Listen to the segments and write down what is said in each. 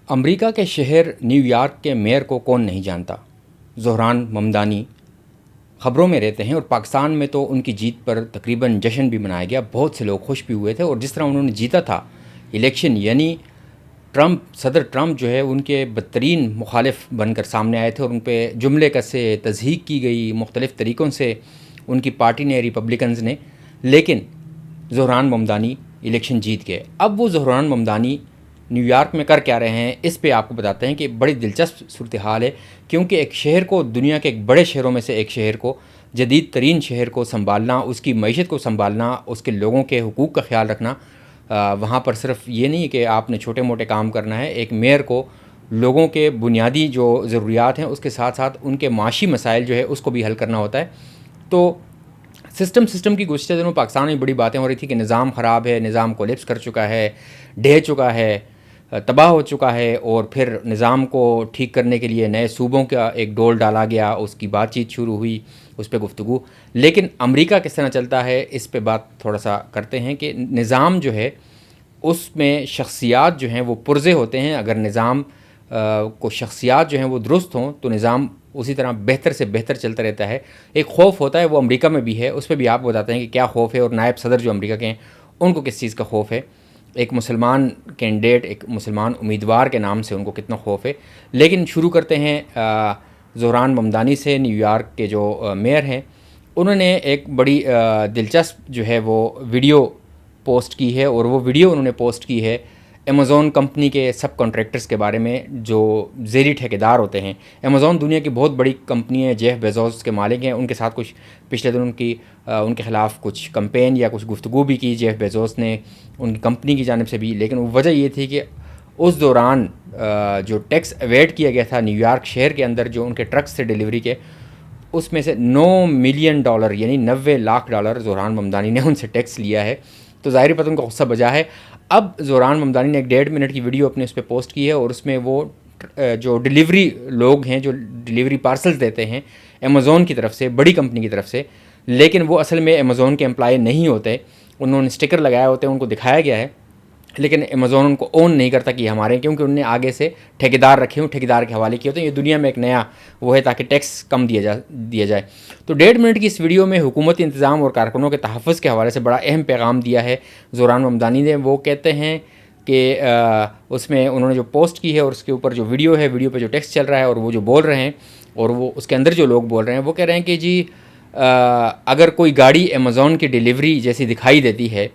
امریکہ کے شہر new York کے میئر کو کون نہیں جانتا؟ زہران ممدانی خبروں میں رہتے ہیں اور پاکستان میں تو ان کی جیت پر تقریباً جشن بھی منایا گیا، بہت سے لوگ خوش بھی ہوئے تھے، اور جس طرح انہوں نے جیتا تھا الیکشن، یعنی صدر ٹرمپ جو ہے ان کے بدترین مخالف بن کر سامنے آئے تھے اور ان پہ جملے کسے تضحیک کی گئی مختلف طریقوں سے ان کی پارٹی نے، ریپبلکنز نے، لیکن زہران ممدانی الیکشن جیت گئے۔ اب وہ زہران ممدانی نیو یارک میں کر کیا رہے ہیں، اس پہ آپ کو بتاتے ہیں کہ بڑی دلچسپ صورتحال ہے، کیونکہ ایک شہر کو، دنیا کے ایک بڑے شہروں میں سے ایک شہر کو، جدید ترین شہر کو سنبھالنا، اس کی معیشت کو سنبھالنا، اس کے لوگوں کے حقوق کا خیال رکھنا، وہاں پر صرف یہ نہیں ہے کہ آپ نے چھوٹے موٹے کام کرنا ہے، ایک میئر کو لوگوں کے بنیادی جو ضروریات ہیں اس کے ساتھ ساتھ ان کے معاشی مسائل جو ہے اس کو بھی حل کرنا ہوتا ہے۔ تو سسٹم کی گزشتہ دنوں پاکستان میں بڑی باتیں ہو رہی تھی کہ نظام خراب ہے، نظام کولیپس کر چکا ہے، ڈھہ چکا ہے، تباہ ہو چکا ہے، اور پھر نظام کو ٹھیک کرنے کے لیے نئے صوبوں کا ایک ڈول ڈالا گیا، اس کی بات چیت شروع ہوئی، اس پہ گفتگو۔ لیکن امریکہ کس طرح چلتا ہے اس پہ بات تھوڑا سا کرتے ہیں کہ نظام جو ہے اس میں شخصیات جو ہیں وہ پرزے ہوتے ہیں، اگر نظام کو شخصیات جو ہیں وہ درست ہوں تو نظام اسی طرح بہتر سے بہتر چلتا رہتا ہے۔ ایک خوف ہوتا ہے، وہ امریکہ میں بھی ہے، اس پہ بھی آپ بتاتے ہیں کہ کیا خوف ہے، اور نائب صدر جو امریکہ کے ہیں ان کو کس چیز کا خوف ہے، ایک مسلمان کینڈیڈیٹ، ایک مسلمان امیدوار کے نام سے ان کو کتنا خوف ہے۔ لیکن شروع کرتے ہیں زہران ممدانی سے، نیو یارک کے جو میئر ہیں، انہوں نے ایک بڑی دلچسپ جو ہے وہ ویڈیو پوسٹ کی ہے، اور وہ ویڈیو انہوں نے پوسٹ کی ہے امیزون کمپنی کے سب کانٹریکٹرز کے بارے میں جو ذیلی ٹھیکیدار ہوتے ہیں۔ امیزون دنیا کی بہت بڑی کمپنی ہے، جیف بیزوس کے مالک ہیں، ان کے ساتھ کچھ پچھلے دنوں ان کے خلاف کچھ کمپین یا کچھ گفتگو بھی کی جیف بیزوس نے ان کی کمپنی کی جانب سے بھی، لیکن وجہ یہ تھی کہ اس دوران جو ٹیکس ایویڈ کیا گیا تھا نیو یارک شہر کے اندر جو ان کے ٹرکس سے ڈیلیوری کے، اس میں سے $9 ملین یعنی $90 لاکھ زہران ممدانی نے ان سے ٹیکس لیا ہے۔ تو ظاہری پتہ ان کا غصہ بجا ہے۔ اب زہران ممدانی نے ایک 1.5 منٹ کی ویڈیو اپنے اس پہ پوسٹ کی ہے، اور اس میں وہ جو ڈیلیوری لوگ ہیں، جو ڈیلیوری پارسلز دیتے ہیں امیزون کی طرف سے، بڑی کمپنی کی طرف سے، لیکن وہ اصل میں امیزون کے امپلائی نہیں ہوتے، انہوں نے اسٹکر لگائے ہوتے ہیں، ان کو دکھایا گیا ہے، لیکن امیزون ان کو اون نہیں کرتا کہ یہ ہمارے ہیں، کیونکہ انہوں نے آگے سے ٹھیکیدار رکھے ہوں، ٹھیکیدار کے حوالے کیے ہوتے ہیں۔ یہ دنیا میں ایک نیا وہ ہے تاکہ ٹیکس کم دیا جائے۔ تو 1.5 منٹ کی اس ویڈیو میں حکومتی انتظام اور کارکنوں کے تحفظ کے حوالے سے بڑا اہم پیغام دیا ہے زہران ممدانی نے۔ وہ کہتے ہیں کہ اس میں انہوں نے جو پوسٹ کی ہے اور اس کے اوپر جو ویڈیو ہے، ویڈیو پہ جو ٹیکسٹ چل رہا ہے اور وہ جو بول رہے ہیں، اور وہ اس کے اندر جو لوگ بول رہے ہیں، وہ کہہ رہے ہیں کہ جی اگر کوئی گاڑی امیزون کی ڈیلیوری جیسی دکھائی دیتی ہے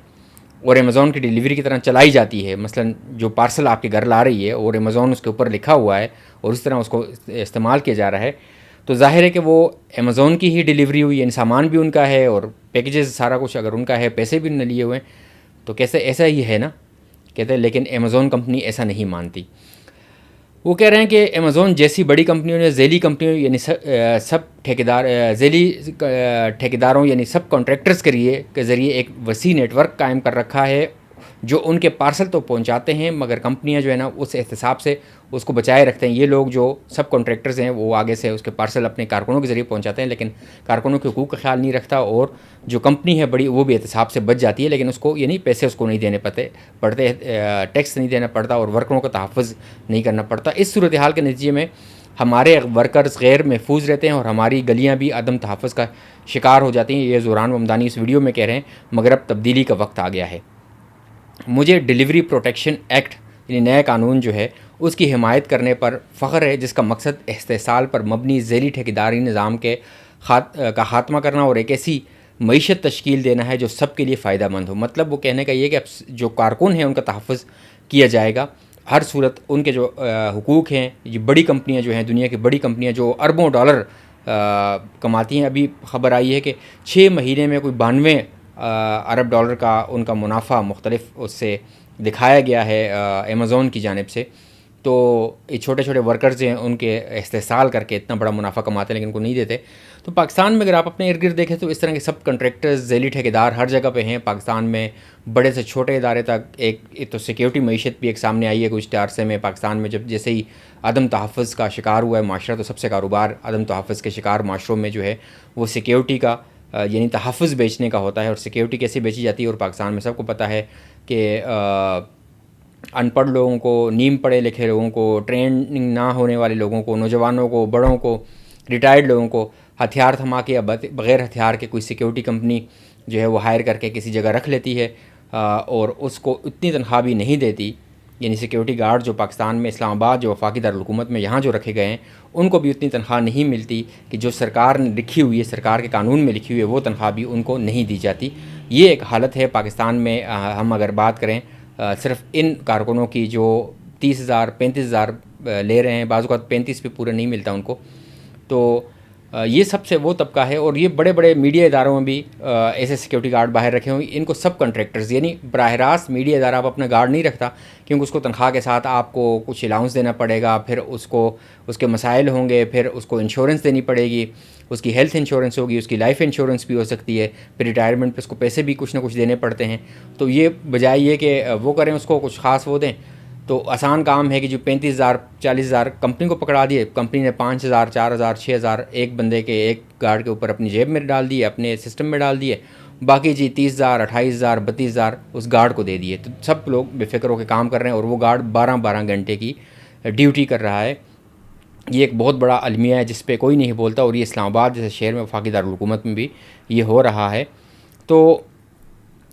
اور امیزون کی ڈیلیوری کی طرح چلائی جاتی ہے، مثلا جو پارسل آپ کے گھر لا رہی ہے اور امیزون اس کے اوپر لکھا ہوا ہے اور اس طرح اس کو استعمال کیا جا رہا ہے، تو ظاہر ہے کہ وہ امیزون کی ہی ڈیلیوری ہوئی، یعنی سامان بھی ان کا ہے اور پیکیجز سارا کچھ اگر ان کا ہے، پیسے بھی نہ لیے ہوئے ہیں، تو کیسے ایسا ہی ہے نا، کہتے ہیں۔ لیکن امیزون کمپنی ایسا نہیں مانتی۔ وہ کہہ رہے ہیں کہ امیزون جیسی بڑی کمپنیوں نے ذیلی کمپنیوں یعنی سب ذیلی ٹھیکیداروں یعنی سب کانٹریکٹرز کے ذریعے ایک وسیع نیٹ ورک قائم کر رکھا ہے، جو ان کے پارسل تو پہنچاتے ہیں، مگر کمپنیاں جو ہے نا اس احتساب سے اس کو بچائے رکھتے ہیں۔ یہ لوگ جو سب کانٹریکٹرز ہیں وہ آگے سے اس کے پارسل اپنے کارکنوں کے ذریعے پہنچاتے ہیں، لیکن کارکنوں کے حقوق کا خیال نہیں رکھتا، اور جو کمپنی ہے بڑی وہ بھی احتساب سے بچ جاتی ہے، لیکن اس کو یعنی پیسے اس کو نہیں دینے پڑتے، ٹیکس نہیں دینا پڑتا اور ورکروں کا تحفظ نہیں کرنا پڑتا۔ اس صورتحال کے نتیجے میں ہمارے ورکرز غیر محفوظ رہتے ہیں اور ہماری گلیاں بھی عدم تحفظ کا شکار ہو جاتی ہیں۔ یہ زہران ممدانی اس ویڈیو میں کہہ رہے ہیں، مگر اب تبدیلی کا وقت آ گیا ہے۔ مجھے ڈیلیوری پروٹیکشن ایکٹ یعنی نیا قانون جو ہے اس کی حمایت کرنے پر فخر ہے، جس کا مقصد استحصال پر مبنی ذیلی ٹھیکیداری نظام کا خاتمہ کرنا اور ایک ایسی معیشت تشکیل دینا ہے جو سب کے لیے فائدہ مند ہو۔ مطلب وہ کہنے کا یہ کہ اب جو کارکن ہیں ان کا تحفظ کیا جائے گا، ہر صورت ان کے جو حقوق ہیں، یہ بڑی کمپنیاں جو ہیں، دنیا کی بڑی کمپنیاں جو اربوں ڈالر کماتی ہیں، ابھی خبر آئی ہے کہ 6 مہینے میں کوئی 92 ارب ڈالر کا ان کا منافع مختلف اس سے دکھایا گیا ہے امیزون کی جانب سے۔ تو یہ چھوٹے چھوٹے ورکرز ہیں، ان کے استحصال کر کے اتنا بڑا منافع کماتے ہیں لیکن ان کو نہیں دیتے۔ تو پاکستان میں اگر آپ اپنے ارد گرد دیکھیں تو اس طرح کے سب کنٹریکٹرز، ذیلی ٹھیکیدار ہر جگہ پہ ہیں پاکستان میں، بڑے سے چھوٹے ادارے تک۔ ایک تو سیکیورٹی معیشت بھی ایک سامنے آئی ہے کچھ عرصے میں پاکستان میں، جب جیسے ہی عدم تحفظ کا شکار ہوا ہے معاشرہ، تو سب سے کاروبار عدم تحفظ کے شکار معاشروں میں جو ہے وہ سیکیورٹی کا یعنی تحفظ بیچنے کا ہوتا ہے، اور سیکیورٹی کیسے بیچی جاتی ہے، اور پاکستان میں سب کو پتہ ہے کہ ان پڑھ لوگوں کو, نیم پڑھے لکھے لوگوں کو, ٹریننگ نہ ہونے والے لوگوں کو, نوجوانوں کو, بڑوں کو, ریٹائرڈ لوگوں کو ہتھیار تھما کے یا بغیر ہتھیار کے کوئی سیکیورٹی کمپنی جو ہے وہ ہائر کر کے کسی جگہ رکھ لیتی ہے اور اس کو اتنی تنخواہ بھی نہیں دیتی. یعنی سیکیورٹی گارڈ جو پاکستان میں اسلام آباد جو وفاقی دارالحکومت میں یہاں جو رکھے گئے ہیں ان کو بھی اتنی تنخواہ نہیں ملتی کہ جو سرکار نے لکھی ہوئی ہے, سرکار کے قانون میں لکھی ہوئی ہے, وہ تنخواہ بھی ان کو نہیں دی جاتی. یہ ایک حالت ہے پاکستان میں. ہم اگر بات کریں صرف ان کارکنوں کی جو 30,000 35,000 لے رہے ہیں, بعض اوقات 35 پہ پورا نہیں ملتا ان کو, تو یہ سب سے وہ طبقہ ہے. اور یہ بڑے بڑے میڈیا اداروں میں بھی ایسے سیکیورٹی گارڈ باہر رکھے ہوئے, ان کو سب کنٹریکٹرز, یعنی براہ راست میڈیا ادارہ اب اپنا گارڈ نہیں رکھتا کیونکہ اس کو تنخواہ کے ساتھ آپ کو کچھ الاؤنس دینا پڑے گا, پھر اس کے مسائل ہوں گے, پھر اس کو انشورنس دینی پڑے گی, اس کی ہیلتھ انشورنس ہوگی, اس کی لائف انشورنس بھی ہو سکتی ہے, پھر ریٹائرمنٹ پہ اس کو پیسے بھی کچھ نہ کچھ دینے پڑتے ہیں. تو یہ بجائے یہ کہ وہ کریں اس کو کچھ خاص وہ دیں, تو آسان کام ہے کہ جو 35,000 40,000 کمپنی کو پکڑا دیے, کمپنی نے 5,000 4,000 6,000 ایک بندے کے ایک گارڈ کے اوپر اپنی جیب میں ڈال دیے, اپنے سسٹم میں ڈال دیے, باقی جی 30,000 28,000 32,000 اس گارڈ کو دے دیے. تو سب لوگ بے فکر ہو کے کام کر رہے ہیں اور وہ گارڈ 12 گھنٹے کی ڈیوٹی کر رہا ہے. یہ ایک بہت بڑا المیہ ہے جس پہ کوئی نہیں بولتا, اور یہ اسلام آباد جیسے شہر میں وفاقی دارالحکومت میں بھی یہ ہو رہا ہے. تو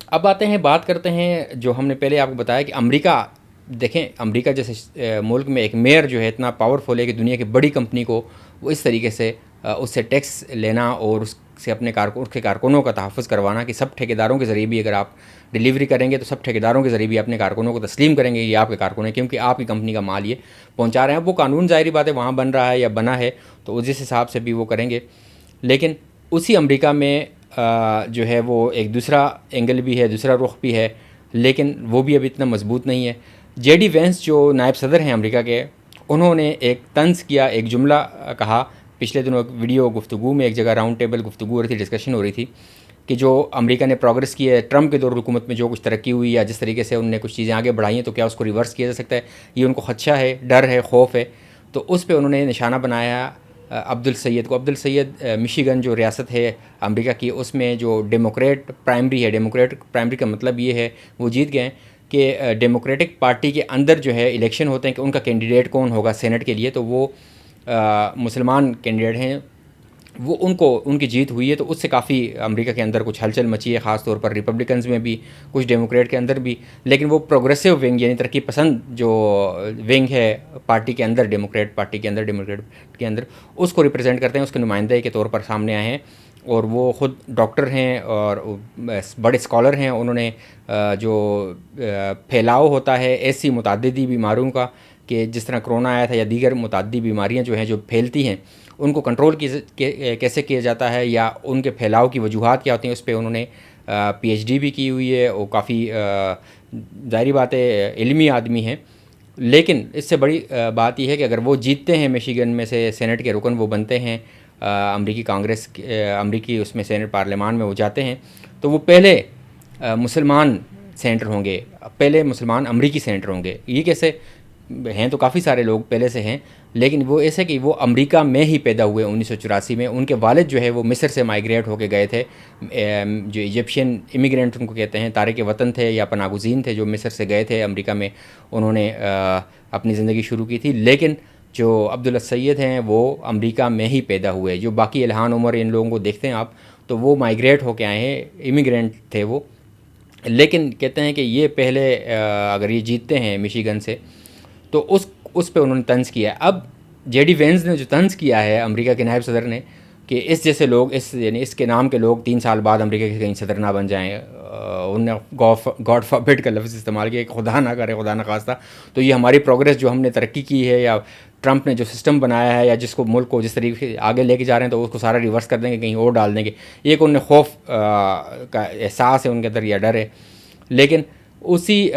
اب آتے ہیں, بات کرتے ہیں جو ہم نے پہلے آپ کو بتایا کہ امریکہ, دیکھیں امریکہ جیسے ملک میں ایک میئر جو ہے اتنا پاورفل ہے کہ دنیا کی بڑی کمپنی کو وہ اس طریقے سے اس سے ٹیکس لینا اور اس سے اپنے اس کے کارکنوں کا تحفظ کروانا کہ سب ٹھیکیداروں کے ذریعے بھی اگر آپ ڈیلیوری کریں گے تو سب ٹھیکیداروں کے ذریعے بھی اپنے کارکنوں کو تسلیم کریں گے یہ آپ کے کارکن ہیں, کیونکہ آپ کی کمپنی کا مال یہ پہنچا رہے ہیں. وہ قانون ظاہری بات ہے وہاں بن رہا ہے یا بنا ہے تو جس حساب سے بھی وہ کریں گے. لیکن اسی امریکہ میں جو ہے وہ ایک دوسرا اینگل بھی ہے, دوسرا رخ بھی ہے, لیکن وہ بھی ابھی اتنا مضبوط نہیں ہے. جے ڈی وینس جو نائب صدر ہیں امریکہ کے, انہوں نے ایک طنز کیا, ایک جملہ کہا پچھلے دنوں ایک ویڈیو گفتگو میں, ایک جگہ راؤنڈ ٹیبل گفتگو ہو رہی تھی, ڈسکشن ہو رہی تھی کہ جو امریکہ نے پروگرس کی ہے ٹرمپ کے دور حکومت میں, جو کچھ ترقی ہوئی یا جس طریقے سے انہوں نے کچھ چیزیں آگے بڑھائی ہیں, تو کیا اس کو ریورس کیا جا سکتا ہے. یہ ان کو خدشہ ہے, ڈر ہے, خوف ہے. تو اس پہ انہوں نے نشانہ بنایا عبدالسید کو. عبدالسید مشیگن جو ریاست ہے امریکہ کی, اس میں جو ڈیموکریٹ پرائمری ہے, ڈیموکریٹ پرائمری کا مطلب یہ ہے وہ جیت گئے کہ ڈیموکریٹک پارٹی کے اندر جو ہے الیکشن ہوتے ہیں کہ ان کا کینڈیڈیٹ کون ہوگا سینٹ کے لیے, تو وہ مسلمان کینڈیڈیٹ ہیں, وہ ان کی جیت ہوئی ہے. تو اس سے کافی امریکہ کے اندر کچھ ہلچل مچی ہے, خاص طور پر ریپبلکنز میں بھی, کچھ ڈیموکریٹ کے اندر بھی. لیکن وہ پروگریسو ونگ یعنی ترقی پسند جو ونگ ہے پارٹی کے اندر, ڈیموکریٹ پارٹی کے اندر اس کو ریپرزینٹ کرتے ہیں, اس کے نمائندے کے طور پر سامنے آئے ہیں. اور وہ خود ڈاکٹر ہیں اور بڑے اسکالر ہیں. انہوں نے جو پھیلاؤ ہوتا ہے ایسی متعددی بیماریوں کا, کہ جس طرح کرونا آیا تھا یا دیگر متعدی بیماریاں جو ہیں جو پھیلتی ہیں, ان کو کنٹرول کیسے کیا جاتا ہے یا ان کے پھیلاؤ کی وجوہات کیا ہوتی ہیں, اس پہ انہوں نے پی ایچ ڈی بھی کی ہوئی ہے. وہ کافی ظاہری بات ہے علمی آدمی ہیں. لیکن اس سے بڑی بات یہ ہے کہ اگر وہ جیتتے ہیں میشیگن میں سے سینٹ کے رکن وہ بنتے ہیں, امریکی کانگریس امریکی اس میں سینٹ پارلیمان میں وہ جاتے ہیں, تو وہ پہلے مسلمان سینٹر ہوں گے, پہلے مسلمان امریکی سینٹر ہوں گے. یہ کیسے ہیں, تو کافی سارے لوگ پہلے سے ہیں, لیکن وہ ایسے کہ وہ امریکہ میں ہی پیدا ہوئے 1984 میں. ان کے والد جو ہے وہ مصر سے مائیگریٹ ہو کے گئے تھے, جو ایجپشین امیگرینٹ ان کو کہتے ہیں, تارک وطن تھے یا پناہ گزین تھے, جو مصر سے گئے تھے امریکہ میں, انہوں نے اپنی زندگی شروع کی تھی. لیکن جو عبدالسید ہیں وہ امریکہ میں ہی پیدا ہوئے. جو باقی الہان عمر ان لوگوں کو دیکھتے ہیں آپ, تو وہ مائیگریٹ ہو کے آئے ہیں, امیگرینٹ تھے وہ. لیکن کہتے ہیں کہ یہ پہلے اگر یہ جیتتے ہیں میشیگن سے تو اس پہ انہوں نے طنز کیا ہے. اب جے ڈی وینس نے جو طنز کیا ہے امریکہ کے نائب صدر نے, کہ اس جیسے لوگ یعنی اس کے نام کے لوگ 3 سال بعد امریکہ کے کہیں صدر نہ بن جائیں, انہوں نے گاڈ فاربڈ کا لفظ استعمال کیا کہ خدا نہ کرے, خدا نہ خواستہ, تو یہ ہماری پروگریس جو ہم نے ترقی کی ہے یا ٹرمپ نے جو سسٹم بنایا ہے یا جس کو ملک کو جس طریقے سے آگے لے کے جا رہے ہیں, تو اس کو سارا ریورس کر دیں گے, کہیں اور ڈال دیں گے. یہ ایک انہیں خوف کا احساس ہے ان کے اندر یا ڈر ہے. لیکن اسی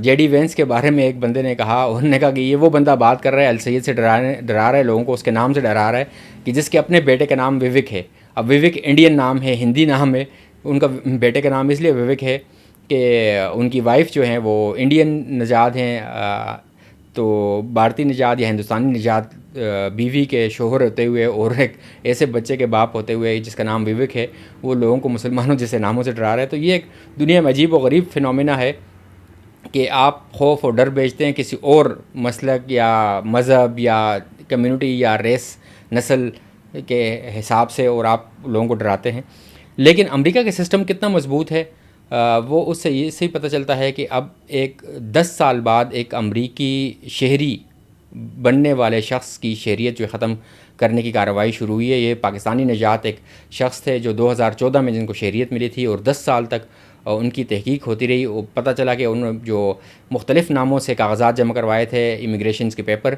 جے ڈی وینس کے بارے میں ایک بندے نے کہا, انہوں نے کہا کہ یہ وہ بندہ بات کر رہا ہے السید سے ڈرا رہا ہے لوگوں کو, اس کے نام سے ڈرا رہا ہے, کہ جس کے اپنے بیٹے کا نام ووک ہے. اب ووک انڈین نام ہے, ہندی نام ہے, ان کا بیٹے کا نام اس لیے ووک ہے کہ ان کی وائف جو ہیں وہ انڈین نژاد ہیں, تو بھارتی نژاد یا ہندوستانی نژاد بیوی کے شوہر ہوتے ہوئے اور ایک ایسے بچے کے باپ ہوتے ہوئے جس کا نام ووک ہے, وہ لوگوں کو مسلمانوں جیسے ناموں سے ڈرا رہا ہے. تو یہ ایک دنیا میں عجیب و غریب فنومینا ہے کہ آپ خوف اور ڈر بیچتے ہیں کسی اور مسلک یا مذہب یا کمیونٹی یا ریس نسل کے حساب سے، اور آپ لوگوں کو ڈراتے ہیں. لیکن امریکہ کا سسٹم کتنا مضبوط ہے وہ اس سے یہ پتہ چلتا ہے کہ اب ایک 10 سال بعد ایک امریکی شہری بننے والے شخص کی شہریت جو ختم کرنے کی کارروائی شروع ہوئی ہے. یہ پاکستانی نژاد ایک شخص تھے جو 2014 میں جن کو شہریت ملی تھی، اور 10 سال تک ان کی تحقیق ہوتی رہی. پتہ چلا کہ انہوں نے جو مختلف ناموں سے کاغذات جمع کروائے تھے امیگریشنز کے پیپر،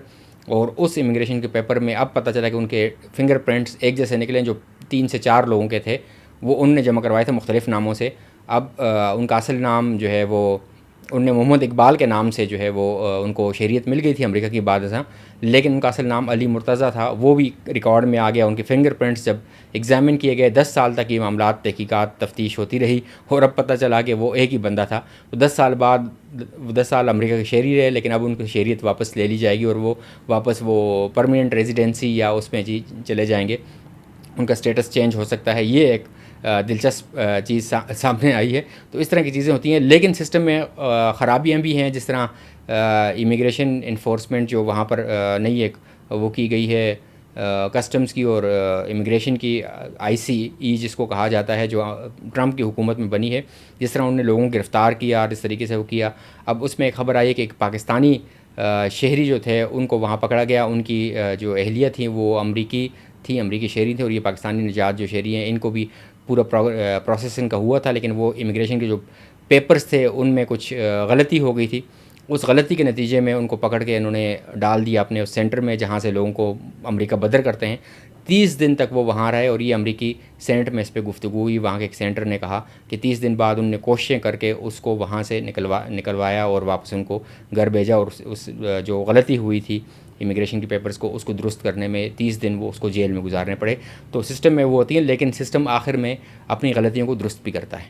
اور اس امیگریشن کے پیپر میں اب پتہ چلا کہ ان کے فنگر پرنٹس ایک جیسے نکلے، جو 3 سے 4 لوگوں کے تھے وہ ان نے جمع کروائے تھے مختلف ناموں سے. اب ان کا اصل نام جو ہے وہ ان نے محمد اقبال کے نام سے جو ہے وہ ان کو شہریت مل گئی تھی امریکہ کی بعد ازاں، لیکن ان کا اصل نام علی مرتضیٰ تھا. وہ بھی ریکارڈ میں آ گیا. ان کے فنگر پرنٹس جب ایگزامن کیے گئے، 10 سال تک یہ معاملات تحقیقات تفتیش ہوتی رہی، اور اب پتہ چلا کہ وہ ایک ہی بندہ تھا. تو 10 سال بعد 10 سال امریکہ کے شہری رہے، لیکن اب ان کی شہریت واپس لے لی جائے گی، اور وہ واپس وہ پرماننٹ ریزیڈنسی یا اس میں چلے جائیں گے. ان کا اسٹیٹس چینج ہو سکتا ہے. یہ ایک دلچسپ چیز سامنے آئی ہے. تو اس طرح کی چیزیں ہوتی ہیں، لیکن سسٹم میں خرابیاں بھی ہیں. جس طرح امیگریشن انفورسمنٹ جو وہاں پر نئی ایک وہ کی گئی ہے کسٹمز کی اور امیگریشن کی ICE جس کو کہا جاتا ہے، جو ٹرمپ کی حکومت میں بنی ہے، جس طرح انہوں نے لوگوں کو گرفتار کیا اور اس طریقے سے وہ کیا. اب اس میں ایک خبر آئی ہے کہ ایک پاکستانی شہری جو تھے ان کو وہاں پکڑا گیا. ان کی جو اہلیہ تھیں وہ امریکی شہری تھے، اور یہ پاکستانی نژاد جو شہری ہیں ان کو بھی پورا پروسیسنگ کا ہوا تھا، لیکن وہ امیگریشن کے جو پیپرز تھے ان میں کچھ غلطی ہو گئی تھی. اس غلطی کے نتیجے میں ان کو پکڑ کے انہوں نے ڈال دیا اپنے اس سینٹر میں جہاں سے لوگوں کو امریکہ بدر کرتے ہیں. 30 دن تک وہ وہاں رہے، اور یہ امریکی سینٹ میں اس پہ گفتگو ہوئی. وہاں کے ایک سینٹر نے کہا کہ 30 دن بعد انہوں نے کوششیں کر کے اس کو وہاں سے نکلوایا اور واپس ان کو گھر بھیجا، اور اس جو غلطی ہوئی تھی امیگریشن کے پیپرز کو اس کو درست کرنے میں 30 دن وہ اس کو جیل میں گزارنے پڑے. تو سسٹم میں وہ ہوتی ہیں، لیکن سسٹم آخر میں اپنی غلطیوں کو درست بھی کرتا ہے.